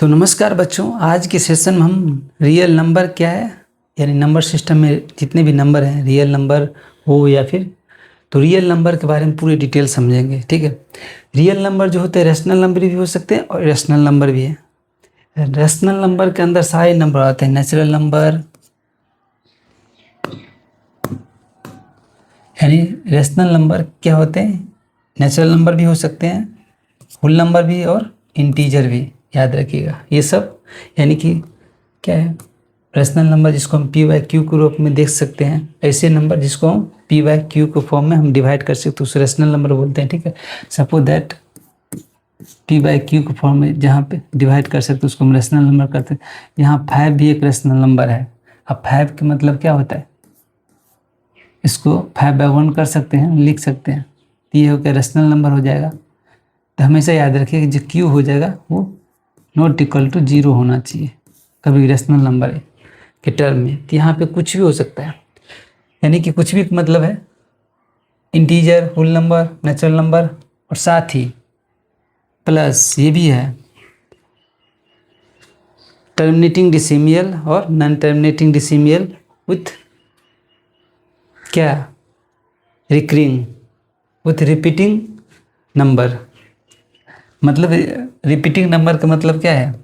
तो नमस्कार बच्चों, आज के सेशन में हम रियल नंबर क्या है यानी नंबर सिस्टम में जितने भी नंबर हैं, रियल नंबर हो या फिर तो रियल नंबर के बारे में पूरी डिटेल समझेंगे। ठीक है। रियल नंबर जो होते हैं रैशनल नंबर भी हो सकते हैं और इरेशनल नंबर भी है। रैशनल नंबर के अंदर सारे नंबर आते हैं, नेचुरल नंबर यानी रैशनल नंबर क्या होते हैं, नेचुरल नंबर भी हो सकते हैं, होल नंबर भी और इंटीजर भी। याद रखिएगा ये सब यानी कि क्या है, रैशनल नंबर जिसको हम पी बाई क्यू के रूप में देख सकते हैं, ऐसे नंबर जिसको हम पी बाई क्यू के फॉर्म में हम डिवाइड कर सकते हैं उसे रैशनल नंबर बोलते हैं। ठीक है। Suppose that P by Q के फॉर्म में जहाँ पे डिवाइड कर सकते हैं उसको हम रैशनल नंबर करते हैं। यहाँ 5 भी एक रैशनल नंबर है। अब 5 का मतलब क्या होता है, इसको 5/1 कर सकते हैं, लिख सकते हैं, तो ये हो गया रैशनल नंबर हो जाएगा। तो हमेशा याद रखिए कि जो क्यू हो जाएगा वो नॉट इक्वल टू 0 होना चाहिए कभी रैशनल नंबर के टर्म में। तो यहाँ पे कुछ भी हो सकता है, यानी कि कुछ भी मतलब है integer, whole number, natural number और साथ ही प्लस ये भी है टर्मिनेटिंग डिसिमियल और नॉन टर्मिनेटिंग डिसिमियल विथ क्या, रिकरिंग विथ रिपीटिंग नंबर। मतलब रिपीटिंग नंबर का मतलब क्या है,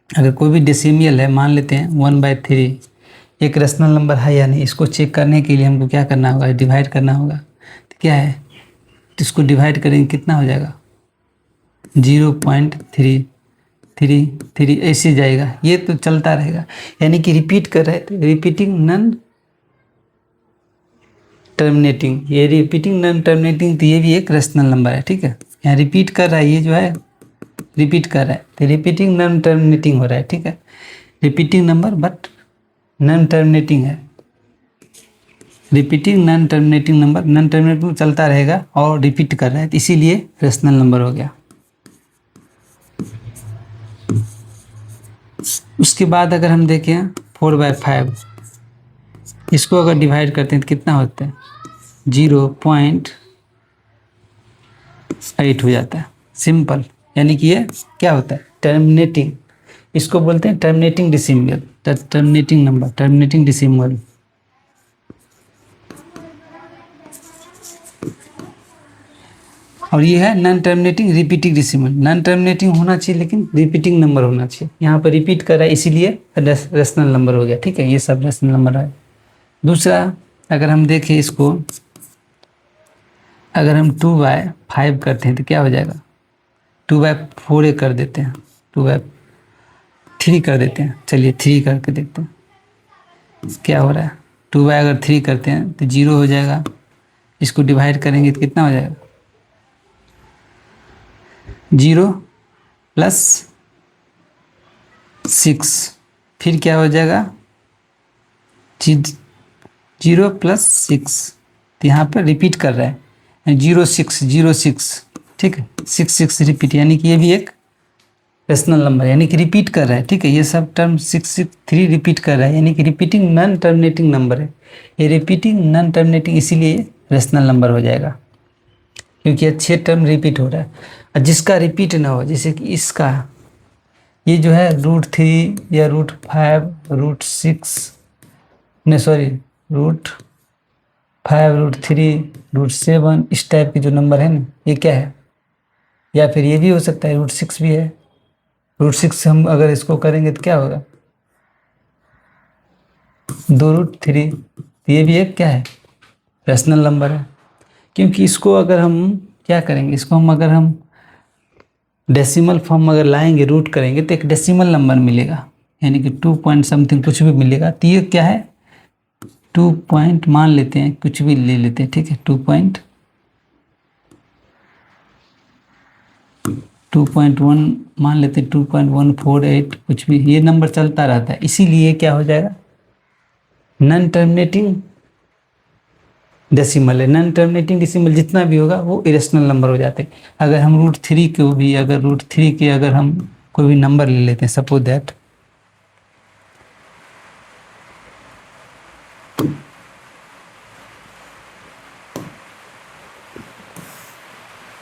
अगर कोई भी डेसिमियल है, मान लेते हैं 1/3 एक रैशनल नंबर है या नहीं, इसको चेक करने के लिए हमको क्या करना होगा, डिवाइड करना होगा। तो क्या है, तो इसको डिवाइड करेंगे कितना हो जाएगा 0.333 ऐसे जाएगा, ये तो चलता रहेगा यानी कि रिपीट कर रहे थे, रिपीटिंग नॉन टर्मिनेटिंग, ये रिपीटिंग नॉन टर्मिनेटिंग, तो ये भी एक रैशनल नंबर है। ठीक है। यहाँ रिपीट कर रहा है, ये जो है रिपीट कर रहा है तो रिपीटिंग नॉन टर्मिनेटिंग हो रहा है। ठीक है। Repeating number but non terminating है, repeating non terminating number, non terminating चलता रहेगा और रिपीट कर रहा है, तो इसीलिए रैशनल नंबर हो गया। उसके बाद अगर हम देखें 4/5, इसको अगर डिवाइड करते हैं तो कितना होता है 0.8 हो जाता है, सिंपल। यानी कि ये क्या होता है टर्मिनेटिंग, इसको बोलते हैं terminating decimal, terminating number, terminating decimal. और ये है non terminating repeating decimal. Non terminating होना चाहिए लेकिन रिपीटिंग नंबर होना चाहिए, यहाँ पर रिपीट कर रहा है इसीलिए रैशनल नंबर हो गया। ठीक है। ये सब रैशनल नंबर है। दूसरा अगर हम देखें इसको, अगर हम 2/5 करते हैं तो क्या हो जाएगा, 2/4 कर देते हैं, 2/3 कर देते हैं, चलिए 3 करके देखते हैं क्या हो रहा है। 2/3 करते हैं तो 0 हो जाएगा, इसको डिवाइड करेंगे तो कितना हो जाएगा 0 + 6, फिर क्या हो जाएगा 0 + 6, तो यहाँ पर रिपीट कर रहा है 0 6 ठीक है, 6 रिपीट, यानी कि ये भी एक रैशनल नंबर यानी कि रिपीट कर रहा है। ठीक है। ये सब टर्म 6 रिपीट कर रहा है यानी कि रिपीटिंग नॉन टर्मिनेटिंग नंबर है, ये रिपीटिंग नॉन टर्मिनेटिंग इसीलिए रैशनल नंबर हो जाएगा क्योंकि ये 6 टर्म रिपीट हो रहा है। और जिसका रिपीट ना हो, जैसे कि इसका ये जो है √3 या √5 √6 नहीं सॉरी √5 √3 √7 इस टाइप के जो नंबर है ना, ये क्या है, या फिर ये भी हो सकता है √6 भी है। √6 हम अगर इसको करेंगे तो क्या होगा 2√3, तो ये भी एक क्या है रैशनल नंबर है। क्योंकि इसको अगर हम क्या करेंगे, इसको हम अगर हम डेसिमल फॉर्म अगर लाएंगे, रूट करेंगे तो एक डेसिमल नंबर मिलेगा यानी कि 2 पॉइंट समथिंग कुछ भी मिलेगा। तो ये क्या है 2 पॉइंट मान लेते हैं, कुछ भी ले लेते हैं। ठीक है। 2.1 मान लेते हैं, 2.148 कुछ भी, ये नंबर चलता रहता है इसीलिए क्या हो जाएगा नॉन टर्मिनेटिंग डेसिमल है। नॉन टर्मिनेटिंग डेसिमल जितना भी होगा वो इरेशनल नंबर हो जाते हैं। अगर हम √3 को भी, अगर √3 के अगर हम कोई भी नंबर ले लेते हैं, सपोज दैट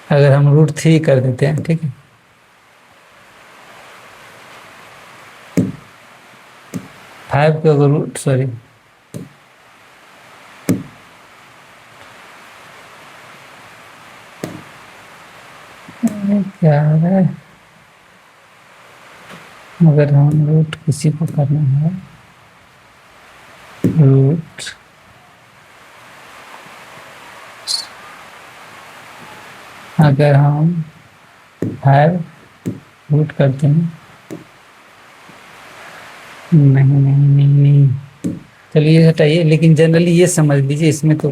अगर हम √3 कर देते हैं, ठीक है, 5 का अगर रूट, सॉरी, क्या है, अगर हम रूट किसी को करना है, रूट अगर हम 5 रूट करते हैं, नहीं, चलिए हटाइए, लेकिन जनरली ये समझ लीजिए, इसमें तो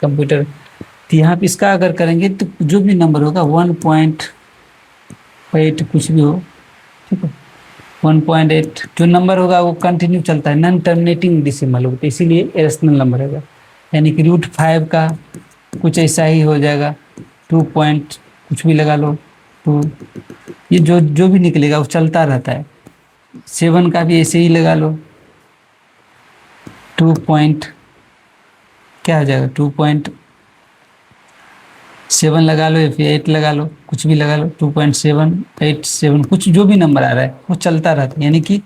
कंप्यूटर, तो यहाँ पे इसका अगर करेंगे तो जो भी नंबर होगा 1.8 कुछ भी हो, ठीक है, 1.8 जो नंबर होगा वो कंटिन्यू चलता है, नॉन टर्मिनेटिंग डेसिमल होगा, तो इसीलिए इरेशनल नंबर होगा, यानी कि √5 का कुछ ऐसा ही हो जाएगा, 2 पॉइंट कुछ भी लगा लो, तो ये जो जो भी निकलेगा वो चलता रहता है। 7 का भी ऐसे ही लगा लो, 2 पॉइंट क्या हो जाएगा, 2.7 लगा लो या फिर 8 लगा लो, कुछ भी लगा लो, 2.787 कुछ जो भी नंबर आ रहा है वो चलता रहता है, यानी कि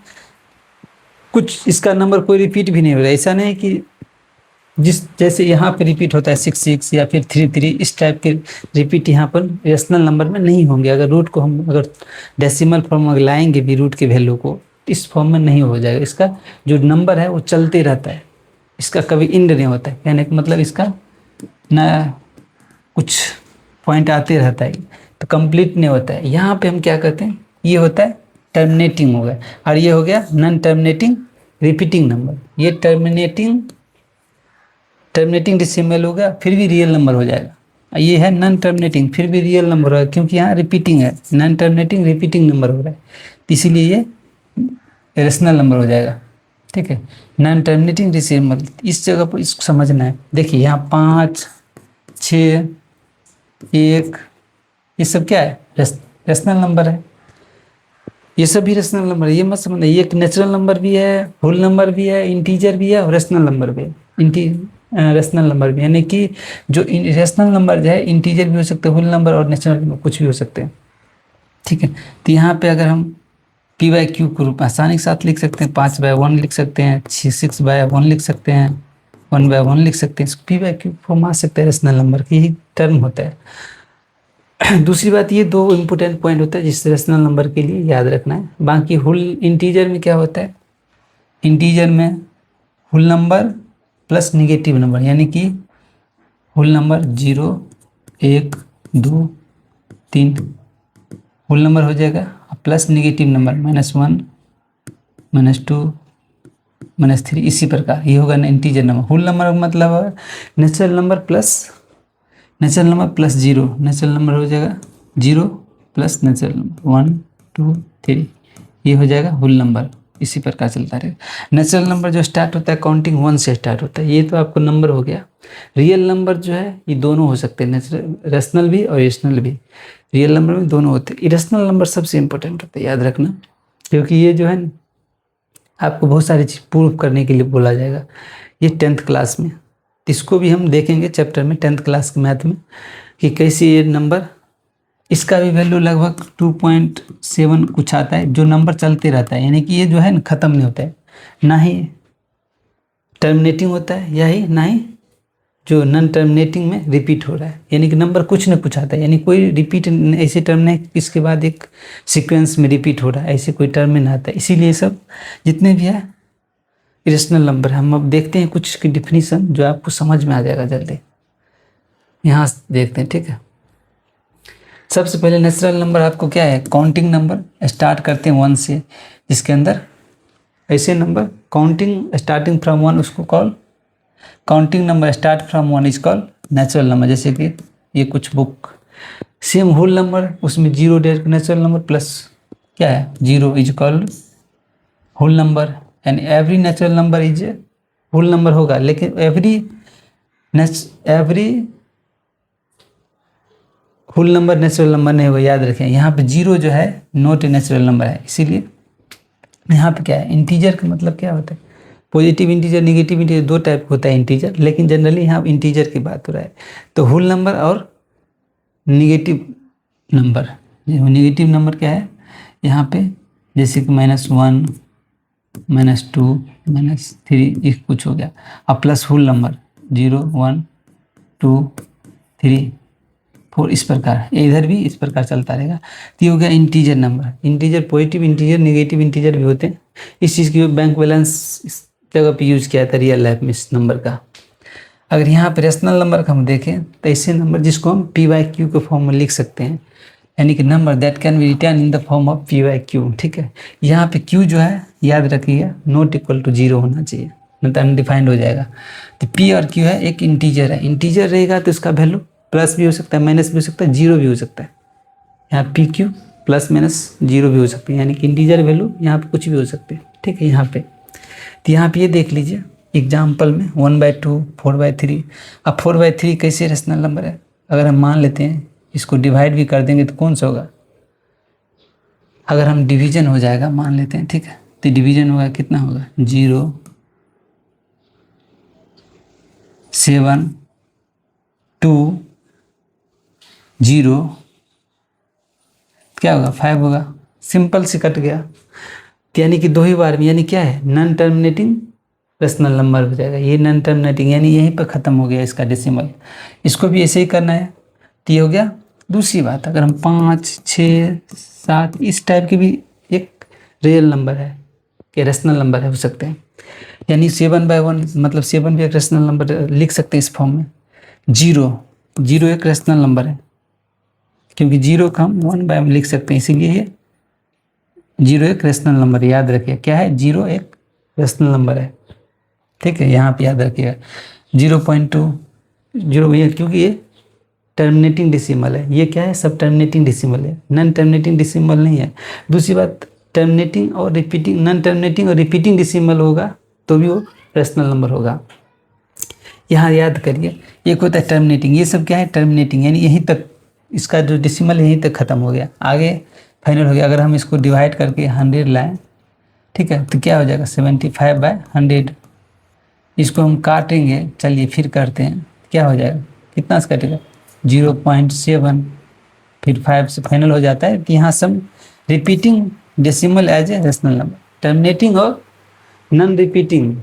कुछ इसका नंबर कोई रिपीट भी नहीं हो रहा है। ऐसा नहीं कि जिस जैसे यहाँ पे रिपीट होता है 6 या फिर 3 इस टाइप के रिपीट यहाँ पर रेशनल नंबर में नहीं होंगे। अगर रूट को हम अगर डेसिमल फॉर्म में लाएंगे भी रूट के वैल्यू को, इस फॉर्म में नहीं हो जाएगा। इसका जो नंबर है वो चलते रहता है, इसका कभी इंड नहीं होता है, कहने का मतलब इसका ना कुछ पॉइंट आते रहता है, तो कंप्लीट नहीं होता है। यहाँ पे हम क्या करते हैं, ये होता है टर्मिनेटिंग हो गया, और ये हो गया नॉन टर्मिनेटिंग रिपीटिंग नंबर। ये टर्मिनेटिंग डेसिमल होगा फिर भी रियल नंबर हो जाएगा। ये है नॉन टर्मिनेटिंग फिर भी रियल नंबर होगा, क्योंकि यहाँ रिपीटिंग है, नॉन टर्मिनेटिंग रिपीटिंग नंबर हो रहा है, इसीलिए ये रेशनल नंबर हो जाएगा। ठीक है, नॉन टर्मिनेटिंग डेसिमल, इस जगह पर इसको समझना है। देखिए यहाँ 5, 6, 1, ये सब क्या है, रेशनल नंबर है, ये सब भी रेशनल नंबर है। ये मत समझना, ये एक नेचुरल नंबर भी है, होल नंबर भी है, इंटीजर भी है और रेशनल नंबर भी है। रेशनल नंबर भी, यानी कि जो रेशनल नंबर जो है इंटीजर भी हो सकते हैं, होल नंबर और नेचुरल नंबर कुछ भी हो सकते हैं। ठीक है, तो यहाँ पे अगर हम p/q को रूप आसानी के साथ लिख सकते हैं, 5/1 लिख सकते हैं, 6/1 लिख सकते हैं, 1/1 लिख सकते हैं, p/q फॉर्म आ सकते हैं रेशनल नंबर की, यही टर्म होता है। दूसरी बात, ये 2 इम्पोर्टेंट पॉइंट होता है जिस रेशनल नंबर के लिए याद रखना है। बाकी होल इंटीजर में क्या होता है, इंटीजर में whole number plus negative number, यानी कि होल नंबर 0, 1, 2, 3 होल नंबर हो जाएगा, प्लस निगेटिव नंबर -1, -2, -3, इसी प्रकार ये होगा ना इंटीजर नंबर। होल नंबर मतलब natural number plus natural number plus 0, natural number हो जाएगा 0 प्लस नेचुरल नंबर 1, 2, 3, ये हो जाएगा होल नंबर। इसी प्रकार चलता रहेगा। नेचुरल नंबर जो स्टार्ट होता है काउंटिंग 1 से स्टार्ट होता है, ये तो आपको नंबर हो गया। रियल नंबर जो है ये दोनों हो सकते हैं, नेचुरल रेशनल भी और इरेशनल भी। रियल नंबर में दोनों होते हैं, इरेशनल नंबर सबसे इंपॉर्टेंट होता है, याद रखना, क्योंकि ये जो है ना आपको बहुत सारी चीज़ प्रूव करने के लिए बोला जाएगा। ये 10th क्लास में, इसको भी हम देखेंगे चैप्टर में 10th क्लास के मैथ में, कि कैसे ये नंबर, इसका भी वैल्यू लगभग 2.7 कुछ आता है, जो नंबर चलते रहता है, यानी कि ये जो है ना ख़त्म नहीं होता है, ना ही टर्मिनेटिंग होता है, या ही ना ही जो नॉन टर्मिनेटिंग में रिपीट हो रहा है, यानी कि नंबर कुछ न कुछ आता है, यानी कोई रिपीट ऐसे टर्म नहीं इसके बाद एक सीक्वेंस में रिपीट हो रहा है, ऐसे कोई टर्म में ना आता है। इसीलिए सब जितने भी है इरेशनल नंबर, हम अब देखते हैं कुछ की डिफिनीशन जो आपको समझ में आ जाएगा जल्दी। यहाँ देखते हैं, ठीक है। सबसे पहले नेचुरल नंबर आपको क्या है, काउंटिंग नंबर स्टार्ट करते हैं 1 से, जिसके अंदर ऐसे नंबर काउंटिंग स्टार्टिंग फ्रॉम 1 उसको call counting number start from 1 is call natural number. जैसे कि ये कुछ बुक सेम होल नंबर, उसमें 0 डेट नेचुरल नंबर प्लस क्या है 0 is call whole number, and every natural number is whole number होगा, लेकिन every whole number natural number नहीं होगा, याद रखें। यहाँ पे 0 जो है नॉट ए नेचुरल नंबर है, इसीलिए यहाँ पे क्या है, इंटीजर का मतलब क्या होता है, positive integer negative integer, 2 type होता है इंटीजर, लेकिन जनरली यहाँ इंटीजर की बात हो रहा है। तो होल नंबर और नेगेटिव नंबर, नेगेटिव नंबर क्या है यहाँ पे, जैसे कि -1, -2 -3 ये कुछ हो गया। अब प्लस होल नंबर 0 1 2 3 4 इस प्रकार, इधर भी इस प्रकार चलता रहेगा। तो ये हो गया integer number. Integer positive integer negative integer भी होते हैं। इस चीज़ की बैंक बैलेंस इस जगह पे यूज़ किया था रियल लाइफ में इस नंबर का। अगर यहाँ पे रेशनल नंबर का हम देखें तो ऐसे नंबर जिसको हम p/q के फॉर्म में लिख सकते हैं, यानी कि number that can be return in the form of p/q। ठीक है, यहाँ पे q जो है याद रखिएगा नॉट इक्वल टू 0 होना चाहिए, नहीं तो अनडिफाइंड हो जाएगा। तो p और q है, एक इंटीजर है, इंटीजर रहेगा तो इसका वैल्यू प्लस भी हो सकता है, माइनस भी हो सकता है, 0 भी हो सकता है। यहाँ pq प्लस माइनस 0 भी हो सकती है, यानी कि इंटीजर वैल्यू यहाँ पे कुछ भी हो सकते हैं। ठीक है, यहाँ पे तो यहाँ पे ये देख लीजिए एग्जाम्पल में 1/2 4/3। अब 4/3 कैसे रेशनल नंबर है? अगर हम मान लेते हैं इसको डिवाइड भी कर देंगे तो कौन सा होगा? अगर हम डिवीजन हो जाएगा मान लेते हैं, ठीक है, तो डिवीजन होगा कितना होगा? 0 7 2 0 क्या होगा? 5 होगा। सिंपल से कट गया, यानी कि 2 ही बार में, यानी क्या है? नॉन टर्मिनेटिंग रेशनल नंबर हो जाएगा। ये नॉन टर्मिनेटिंग यानी यहीं पर ख़त्म हो गया इसका डेसिमल। इसको भी ऐसे ही करना है। तो ये हो गया। दूसरी बात, अगर हम 5 6 7 इस टाइप की भी एक रियल नंबर है कि रेशनल नंबर है हो सकते हैं, यानी 7/1 मतलब 7 भी एक रेशनल नंबर लिख सकते हैं इस फॉर्म में। 0 एक रेशनल नंबर है, क्योंकि 0 का हम 1/1 लिख सकते हैं, इसीलिए ये 0 एक रेशनल नंबर याद रखिए। क्या है? 0 एक रेशनल नंबर है। ठीक है, यहाँ पे याद रखिएगा 0.2 0 भैया, क्योंकि ये टर्मिनेटिंग डेसिमल है। ये क्या है? सब टर्मिनेटिंग डेसिमल है, नॉन टर्मिनेटिंग डेसिमल नहीं है। दूसरी बात, टर्मिनेटिंग और रिपीटिंग, नॉन टर्मिनेटिंग और रिपीटिंग डेसिमल होगा तो भी वो रेशनल नंबर होगा। यहाँ याद करिए, एक होता है टर्मिनेटिंग, ये सब क्या है? टर्मिनेटिंग, यानी यहीं तक इसका जो डेसिमल यहीं तक ख़त्म हो गया, आगे फाइनल हो गया। अगर हम इसको डिवाइड करके 100 लाएँ, ठीक है, तो क्या हो जाएगा? 75/100। इसको हम काटेंगे, चलिए फिर करते हैं, क्या हो जाएगा? कितना से कटेगा? 0.7, फिर 5 से फाइनल हो जाता है कि यहाँ सब repeating decimal as a rational number, terminating और नॉन रिपीटिंग।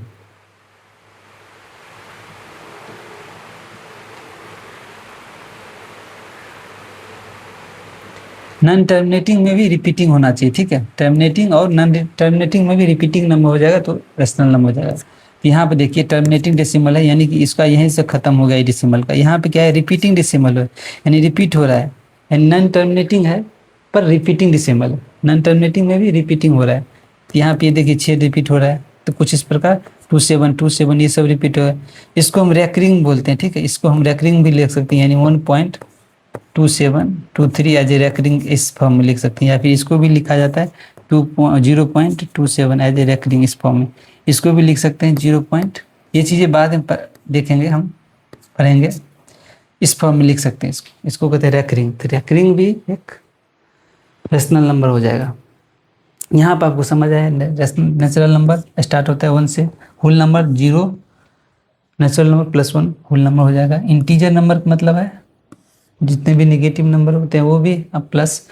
नॉन टर्मिनेटिंग में भी रिपीटिंग होना चाहिए। ठीक है, टर्मिनेटिंग और नॉन टर्मिनेटिंग में भी रिपीटिंग नंबर हो जाएगा तो रेशनल नंबर हो जाएगा। यहाँ पे देखिए टर्मिनेटिंग डेसिमल है, यानी कि इसका यहीं से खत्म हो गया डेसिमल का। यहाँ पे क्या है? रिपीटिंग डेसिमल है, यानी रिपीट हो रहा है। यानी नॉन टर्मिनेटिंग है पर रिपीटिंग डेसिमल है, नॉन टर्मिनेटिंग में भी रिपीटिंग हो रहा है। तो यहाँ पे देखिए 6 रिपीट हो रहा है, तो कुछ इस प्रकार 27 ये सब रिपीट हो रहा है। इसको हम रैकरिंग बोलते हैं। ठीक है, इसको हम रैकरिंग भी लिख सकते हैं, यानी 1.2723 एज ए रैकरिंग इस फॉर्म में लिख सकते हैं, या फिर इसको भी लिखा जाता है 0.27 एज ए रैकरिंग इस फॉर्म में, इसको भी लिख सकते हैं 0 पॉइंट। ये चीज़ें बाद में देखेंगे, हम पढ़ेंगे। इस फॉर्म में लिख सकते हैं इसको कहते हैं रैकरिंग। तो रैकरिंग भी एक रेशनल नंबर हो जाएगा। यहाँ पर आपको समझ आया, नेचुरल नंबर स्टार्ट होता है 1 से, whole number 0, natural number +1 whole number हो जाएगा। इंटीजर नंबर का मतलब है जितने भी नेगेटिव नंबर होते हैं वो भी अब plus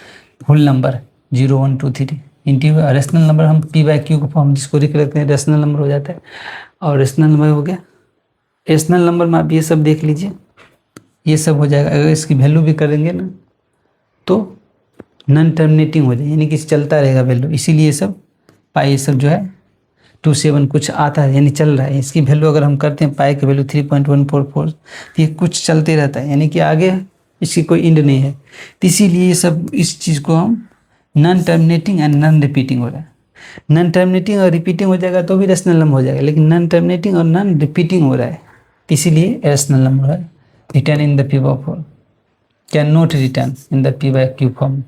whole number 0 1 2 3। Integer rational number हम p/q को फॉर्म जिसको लिख रखते हैं, रेशनल नंबर हो जाता है। और रेशनल नंबर हो गया। रेशनल नंबर में आप ये सब देख लीजिए, ये सब हो जाएगा। अगर इसकी वैल्यू भी करेंगे ना तो नॉन टर्मिनेटिंग हो जाए, यानी कि चलता रहेगा वैल्यू, इसीलिए सब पाई ये सब जो है 27 कुछ आता है, यानी चल रहा है। इसकी वैल्यू अगर हम करते हैं पाई की वैल्यू 3.144, तो ये कुछ चलते रहता है, यानी कि आगे इसकी कोई एंड नहीं है। तो इसीलिए ये सब इस चीज़ को हम non terminating and non repeating हो रहा है। नॉन टर्मिनेटिंग और रिपीटिंग हो जाएगा तो भी रेशनल नंबर हो जाएगा, लेकिन नॉन टर्मिनेटिंग और नॉन रिपीटिंग हो रहा है, इसीलिए रेशनल नंबर है। Return in the p/4 can not return in the p/q form.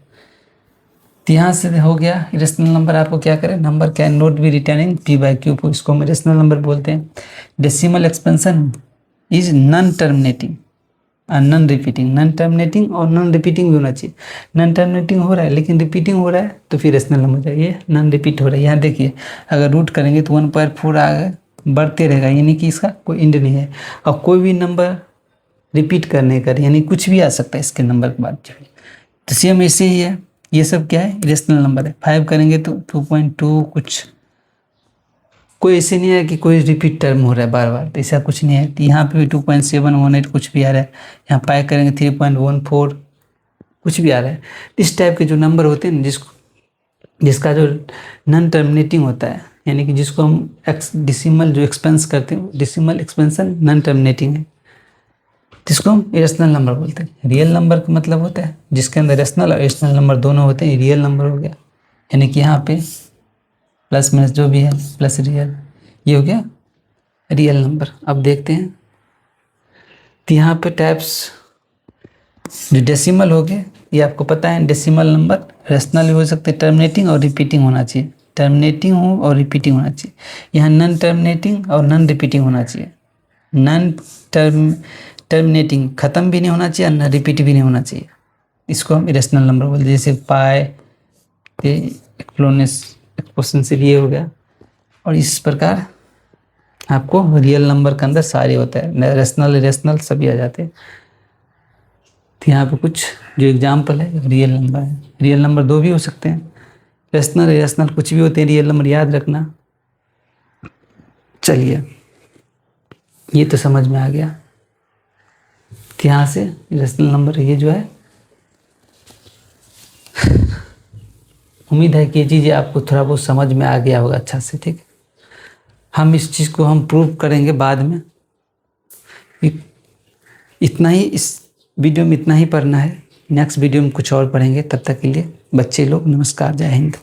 तो यहाँ से हो गया रेशनल नंबर। आपको क्या करें? Number can not be return in p/q, इसको हम रेशनल नंबर बोलते हैं। Decimal expansion is non terminating और नॉन रिपीटिंग। नॉन टर्मिनेटिंग और नॉन रिपीटिंग भी होना चाहिए। नॉन टर्मिनेटिंग हो रहा है लेकिन रिपीटिंग हो रहा है तो फिर रेशनल नंबर चाहिए। नॉन रिपीट हो रहा है, यहाँ देखिए अगर रूट करेंगे तो 1/4 आगे बढ़ते रहेगा, यानी कि इसका कोई एंड नहीं है। और कोई भी नंबर रिपीट करने कर, यानी कुछ भी आ सकता है इसके नंबर के बाद। तो सेम ऐसे ही है, ये सब क्या है? रेशनल नंबर है। 5 करेंगे तो 2.2 कुछ कोई ऐसे नहीं है कि कोई रिपीट टर्म हो रहा है बार बार, तो ऐसा कुछ नहीं है। तो यहाँ पे भी 2.718 कुछ भी आ रहा है, यहाँ पाई करेंगे 3.14 कुछ भी आ रहा है। इस टाइप के जो नंबर होते हैं ना, जिसका जो नॉन टर्मिनेटिंग होता है, यानी कि जिसको हम डिसिमल जो एक्सपेंस करते हैं, डिसिमल एक्सपेंशन नॉन टर्मिनेटिंग है, जिसको हम इरेशनल नंबर बोलते हैं। रियल नंबर का मतलब होता है जिसके अंदर रेशनल और इरेशनल नंबर दोनों होते हैं, रियल नंबर हो गया। यानी कि यहाँ पे प्लस माइनस जो भी है प्लस रियल, ये हो गया रियल नंबर। अब देखते हैं, तो यहाँ पे टाइप्स जो डेसिमल हो गए, ये आपको पता है डेसिमल नंबर रेशनल भी हो सकते हैं, टर्मिनेटिंग और रिपीटिंग होना चाहिए, टर्मिनेटिंग हो और रिपीटिंग होना चाहिए। यहाँ नॉन टर्मिनेटिंग और नॉन रिपीटिंग होना चाहिए। नॉन टर्मिनेटिंग ख़त्म भी नहीं होना चाहिए, न रिपीट भी नहीं होना चाहिए, इसको हम इरेशनल नंबर बोलते हैं। जैसे पाई एक्सपोनेंशियल ये हो गया। और इस प्रकार आपको रियल नंबर के अंदर सारे होता है, रेशनल इरेशनल सभी आ जाते हैं। तो यहाँ पे कुछ जो एग्जाम्पल है रियल नंबर है। रियल नंबर दो भी हो सकते हैं, रेशनल इरेशनल कुछ भी होते हैं रियल नंबर, याद रखना। चलिए, ये तो समझ में आ गया। तो यहाँ से रेशनल नंबर ये जो है, उम्मीद है कि ये चीज़ें आपको थोड़ा बहुत समझ में आ गया होगा अच्छा से, ठीक है। हम इस चीज़ को हम प्रूव करेंगे बाद में। इतना ही इस वीडियो में इतना ही पढ़ना है, नेक्स्ट वीडियो में कुछ और पढ़ेंगे। तब तक के लिए बच्चे लोग नमस्कार, जय हिंद।